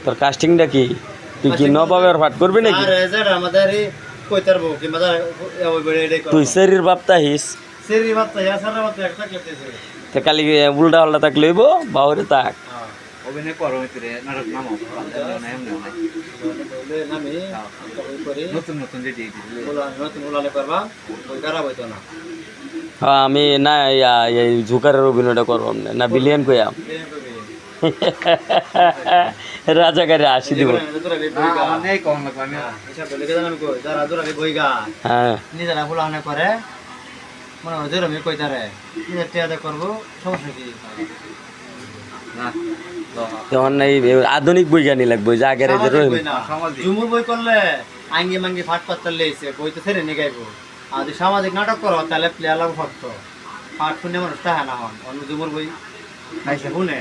তোর কাস্টিংটা কি? তুই কি নবাবের পাঠ করবি নাকি? তুই শরীর বাপতা হিস কালি উল্টা হল্টা তাক লইব বাউরে তাক অভিনয় করো নাটক নামো নতুন নতুন রেডি হ্যাঁ আমি না এই ঝুকারের অভিনয়টা করবাম না বিলিয়ন কইয়াম রাজাকারে আসি দিব। হ্যাঁ নিজেরা ফুলানে করে মনে হয় যেরমি কইতারে নিজের টিয়াতে করবো সমস্যা কি তখন এই আধুনিক বৈজ্ঞানিক লাগবে যে আগের ঝুমুর বই করলে আঙ্গি মাঙ্গি ফাট পাত্তার লেগেছে বই তো ছেড়ে নিয়ে গাইবো আর যদি সামাজিক নাটক করো তাহলে প্লেয়ার লাগবো ফক্ত ফাট শুনে মানুষ তাহা না হন অন্য ঝুমুর বই শুনে